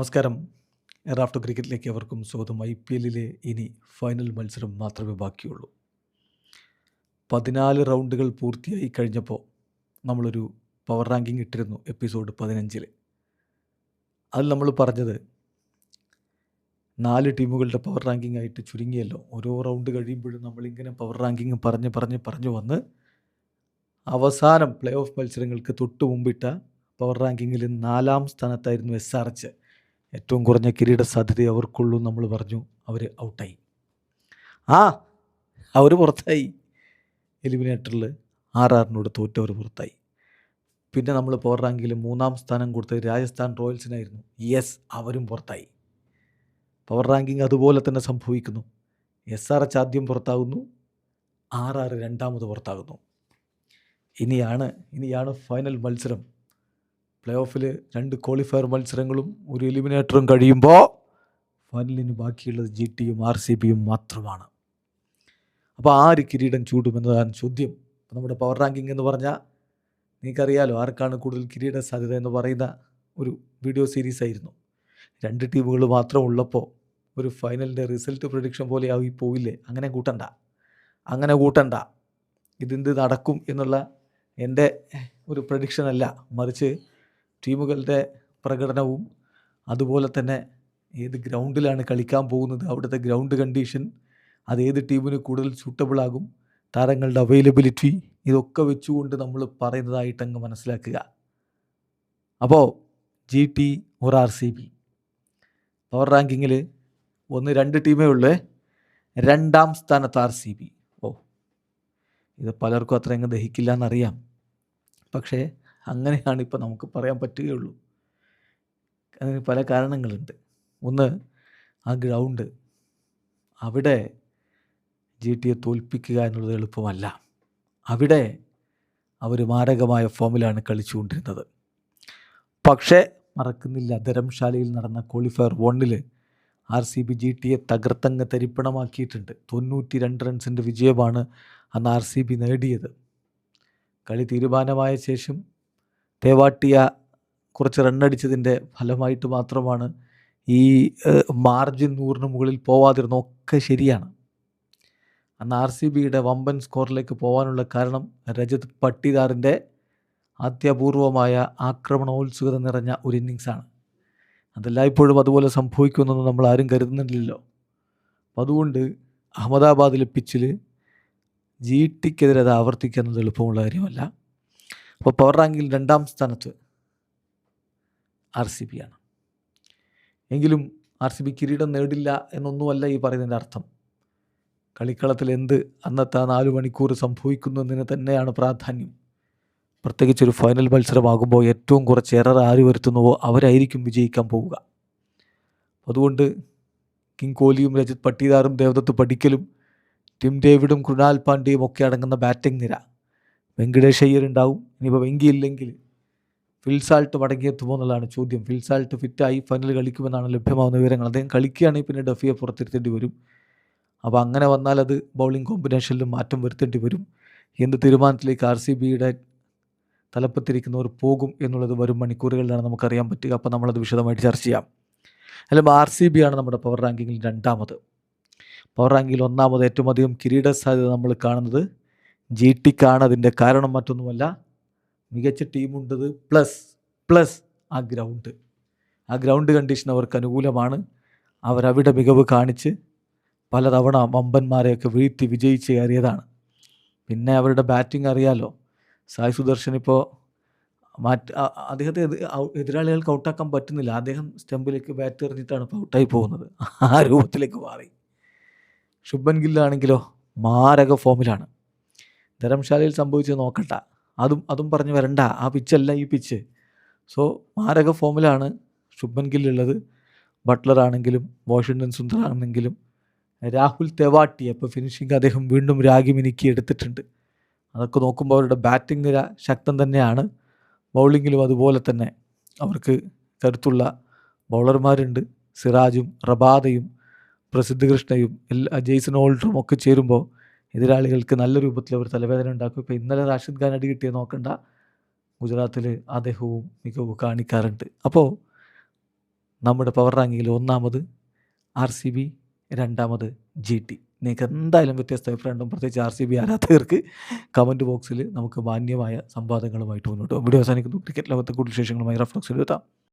നമസ്കാരം. റാഫ്റ്റോ ക്രിക്കറ്റിലേക്ക് അവർക്കും സ്വാഗതം. IPLലെ ഇനി ഫൈനൽ മത്സരം മാത്രമേ ബാക്കിയുള്ളൂ. 14 റൗണ്ടുകൾ പൂർത്തിയായി കഴിഞ്ഞപ്പോൾ നമ്മളൊരു പവർ റാങ്കിങ് ഇട്ടിരുന്നു എപ്പിസോഡ് 15. അതിൽ നമ്മൾ പറഞ്ഞത് 4 ടീമുകളുടെ പവർ റാങ്കിങ് ആയിട്ട് ചുരുങ്ങിയല്ലോ. ഓരോ റൗണ്ട് കഴിയുമ്പോഴും നമ്മളിങ്ങനെ പവർ റാങ്കിങ് പറഞ്ഞു വന്ന് അവസാനം പ്ലേ ഓഫ് മത്സരങ്ങൾക്ക് തൊട്ട് മുമ്പിട്ട പവർ റാങ്കിങ്ങിൽ 4ാം സ്ഥാനത്തായിരുന്നു SRH. ഏറ്റവും കുറഞ്ഞ കിരീട സാധ്യത അവർക്കുള്ളൂ നമ്മൾ പറഞ്ഞു. അവർ ഔട്ടായി. അവർ പുറത്തായി. എലിമിനേറ്ററിൽ RRനോട് തോറ്റവർ പുറത്തായി. പിന്നെ നമ്മൾ പവർ റാങ്കിൽ 3ാം സ്ഥാനം കൊടുത്തത് രാജസ്ഥാൻ റോയൽസിനായിരുന്നു. അവരും പുറത്തായി. പവർ റാങ്കിങ് അതുപോലെ തന്നെ സംഭവിക്കുന്നു. SRH ആദ്യം പുറത്താകുന്നു, RR രണ്ടാമത് പുറത്താകുന്നു. ഇനിയാണ് ഫൈനൽ മത്സരം. പ്ലേ ഓഫിൽ 2 ക്വാളിഫയർ മത്സരങ്ങളും ഒരു എലിമിനേറ്ററും കഴിയുമ്പോൾ ഫൈനലിന് ബാക്കിയുള്ളത് GTയും RCBയും മാത്രമാണ്. അപ്പോൾ ആര് കിരീടം ചൂടുമെന്നതാണ് ചോദ്യം. നമ്മുടെ പവർ റാങ്കിങ് എന്ന് പറഞ്ഞാൽ നിങ്ങൾക്കറിയാലോ ആർക്കാണ് കൂടുതൽ കിരീട സാധ്യത എന്ന് പറയുന്ന ഒരു വീഡിയോ സീരീസ് ആയിരുന്നു. 2 ടീമുകൾ മാത്രം ഉള്ളപ്പോൾ ഒരു ഫൈനലിൻ്റെ റിസൾട്ട് പ്രഡിക്ഷൻ പോലെ ആയി പോവില്ലേ? അങ്ങനെ കൂട്ടണ്ട. ഇതെന്ത് നടക്കും എന്നുള്ള എൻ്റെ ഒരു പ്രഡിക്ഷൻ അല്ല, മറിച്ച് ടീമുകളുടെ പ്രകടനവും അതുപോലെ തന്നെ ഏത് ഗ്രൗണ്ടിലാണ് കളിക്കാൻ പോകുന്നത്, അവിടുത്തെ ഗ്രൗണ്ട് കണ്ടീഷൻ, അത് ഏത് ടീമിന് കൂടുതൽ സൂട്ടബിൾ ആകും, താരങ്ങളുടെ അവൈലബിലിറ്റി, ഇതൊക്കെ വെച്ചുകൊണ്ട് നമ്മൾ പറയുന്നതായിട്ടങ്ങ് മനസ്സിലാക്കുക. അപ്പോൾ GT or RCB പവർ റാങ്കിങ്ങിൽ 1-2 ടീമേ ഉള്ളൂ. 2ാം സ്ഥാനത്ത് RCB. ഇത് പലർക്കും അത്ര അങ്ങ് ദഹിക്കില്ല എന്നറിയാം, പക്ഷേ അങ്ങനെയാണ് ഇപ്പോൾ നമുക്ക് പറയാൻ പറ്റുകയുള്ളൂ. അതിന് പല കാരണങ്ങളുണ്ട്. ഒന്ന്, ആ ഗ്രൗണ്ട്, അവിടെ GTയെ തോൽപ്പിക്കുക എന്നുള്ളത് എളുപ്പമല്ല. അവിടെ അവർ മാരകമായ ഫോമിലാണ് കളിച്ചുകൊണ്ടിരുന്നത്. പക്ഷേ മറക്കുന്നില്ല, ധരംശാലയിൽ നടന്ന ക്വാളിഫയർ 1 RCB GTയെ തകർത്തങ്ങ് തരിപ്പണമാക്കിയിട്ടുണ്ട്. 92 റൺസിൻ്റെ വിജയമാണ് അന്ന് RCB നേടിയത്. കളി തീരുമാനമായ ശേഷം തേവാട്ടിയ കുറച്ച് റണ്ണടിച്ചതിൻ്റെ ഫലമായിട്ട് മാത്രമാണ് ഈ മാർജിൻ 100ന് മുകളിൽ പോവാതിരുന്ന. ഒക്കെ ശരിയാണ്. അന്ന് RCBയുടെ വമ്പൻ സ്കോറിലേക്ക് പോകാനുള്ള കാരണം രജത് പട്ടിദാറിൻ്റെ അത്യപൂർവമായ ആക്രമണോത്സുകത നിറഞ്ഞ ഒരു ഇന്നിങ്സാണ്. അതെല്ലായ്പ്പോഴും അതുപോലെ സംഭവിക്കുമെന്നൊന്നും നമ്മൾ ആരും കരുതുന്നില്ലല്ലോ. അതുകൊണ്ട് അഹമ്മദാബാദിലെ പിച്ചിൽ GTക്കെതിരെ അത് ആവർത്തിക്കുന്നത് എളുപ്പമുള്ള കാര്യമല്ല. അപ്പോൾ പവർ റാങ്കിൽ 2ാം സ്ഥാനത്ത് RCB ആണ്. എങ്കിലും RCB കിരീടം നേടില്ല എന്നൊന്നുമല്ല ഈ പറയുന്നതിൻ്റെ അർത്ഥം. കളിക്കളത്തിൽ എന്ത് അന്നത്തെ 4 മണിക്കൂർ സംഭവിക്കുന്നു എന്നതിന് തന്നെയാണ് പ്രാധാന്യം. പ്രത്യേകിച്ചൊരു ഫൈനൽ മത്സരമാകുമ്പോൾ ഏറ്റവും കുറച്ച് എറർ ആര് വരുത്തുന്നുവോ അവരായിരിക്കും വിജയിക്കാൻ പോവുക. അതുകൊണ്ട് കിങ് കോഹ്ലിയും രജത് പട്ടിദാറും ദേവദത്ത് പടിക്കലും ടിം ഡേവിഡും കൃണാൽ പാണ്ഡ്യയും ഒക്കെ അടങ്ങുന്ന ബാറ്റിംഗ് നിര, വെങ്കടേഷ് അയ്യർ ഉണ്ടാവും. ഇനിയിപ്പോൾ വെങ്കിയില്ലെങ്കിൽ ഫിൽസാൾട്ട് മടങ്ങിയെത്തുമോ എന്നുള്ളതാണ് ചോദ്യം. ഫിൽസാൾട്ട് ഫിറ്റായി ഫൈനൽ കളിക്കുമെന്നാണ് ലഭ്യമാകുന്ന വിവരങ്ങൾ. അദ്ദേഹം കളിക്കുകയാണെങ്കിൽ പിന്നെ ഡഫിയെ പുറത്തിരുത്തേണ്ടി വരും. അപ്പോൾ അങ്ങനെ വന്നാൽ അത് ബൗളിംഗ് കോമ്പിനേഷനിലും മാറ്റം വരുത്തേണ്ടി വരും. എന്ത് തീരുമാനത്തിലേക്ക് RCBയുടെ തലപ്പത്തിരിക്കുന്നവർ പോകും എന്നുള്ളത് വരും മണിക്കൂറുകളിലാണ് നമുക്കറിയാൻ പറ്റുക. അപ്പോൾ നമ്മളത് വിശദമായിട്ട് ചർച്ച ചെയ്യാം. അല്ലെങ്കിൽ RCB ആണ് നമ്മുടെ പവർ റാങ്കിങ്ങിൽ 2ാമത്. പവർ റാങ്കിൽ 1ാമത് ഏറ്റവും അധികം കിരീട സാധ്യത നമ്മൾ കാണുന്നത് GTക്കാണ്. അതിൻ്റെ കാരണം മറ്റൊന്നുമല്ല, മികച്ച ടീമുണ്ടത് പ്ലസ് ആ ഗ്രൗണ്ട് കണ്ടീഷൻ അവർക്ക് അനുകൂലമാണ്. അവരവിടെ മികവ് കാണിച്ച് പലതവണ വമ്പന്മാരെയൊക്കെ വീഴ്ത്തി വിജയിച്ച് കയറിയതാണ്. പിന്നെ അവരുടെ ബാറ്റിംഗ് അറിയാലോ. സായ് സുദർശൻ ഇപ്പോൾ അദ്ദേഹത്തെ എതിരാളികൾക്ക് ഔട്ടാക്കാൻ പറ്റുന്നില്ല. അദ്ദേഹം സ്റ്റമ്പിലേക്ക് ബാറ്റ് എറിഞ്ഞിട്ടാണ് ഇപ്പോൾ ഔട്ടായി പോകുന്നത്. ആ രൂപത്തിലേക്ക് മാറി. ശുഭൻ ഗില്ലാണെങ്കിലോ മാരക ഫോമിലാണ്. ധരംശാലയിൽ സംഭവിച്ചത് നോക്കണ്ട, അതും പറഞ്ഞു വരണ്ട. ആ പിച്ചല്ല ഈ പിച്ച്. സോ മാരക ഫോമിലാണ് ശുഭൻ ഗില്ലുള്ളത്. ബട്ട്ലർ ആണെങ്കിലും വാഷിങ്ടൺ സുന്ദർ ആണെങ്കിലും രാഹുൽ തെവാട്ടി ഇപ്പോൾ ഫിനിഷിംഗ് അദ്ദേഹം വീണ്ടും രാഗി മിനുക്കി എടുത്തിട്ടുണ്ട്. അതൊക്കെ നോക്കുമ്പോൾ അവരുടെ ബാറ്റിംഗ് നിര ശക്തം തന്നെയാണ്. ബൗളിങ്ങിലും അതുപോലെ തന്നെ അവർക്ക് കരുത്തുള്ള ബൗളർമാരുണ്ട്. സിറാജും റബാദയും പ്രസിദ്ധ് കൃഷ്ണയും ജെയ്സൺ ഹോൾഡറും ഒക്കെ ചേരുമ്പോൾ എതിരാളികൾക്ക് നല്ല രൂപത്തിൽ അവർ തലവേദന ഉണ്ടാക്കും. ഇപ്പോൾ ഇന്നലെ റാഷിദ് ഖാൻ അടി കിട്ടിയ നോക്കണ്ട, ഗുജറാത്തിൽ അദ്ദേഹവും മികവ് കാണിക്കാറുണ്ട്. അപ്പോൾ നമ്മുടെ പവർ റാങ്കിങ്ങിൽ ഒന്നാമത് RCB, രണ്ടാമത് GT. നിങ്ങൾക്ക് എന്തായാലും വ്യത്യസ്ത അഭിപ്രായം, പ്രത്യേകിച്ച് RCB ആരാധകർക്ക് കമൻറ്റ് ബോക്സിൽ നമുക്ക് മാന്യമായ സംവാദങ്ങളുമായിട്ട് മുന്നോട്ട് പോകും. വീഡിയോ അവസാനിക്കുന്നു. ക്രിക്കറ്റ് ലോകത്തെ കൂടുതൽ വിശേഷങ്ങളുമായി റഫ്ലക്സിൽ എത്താം.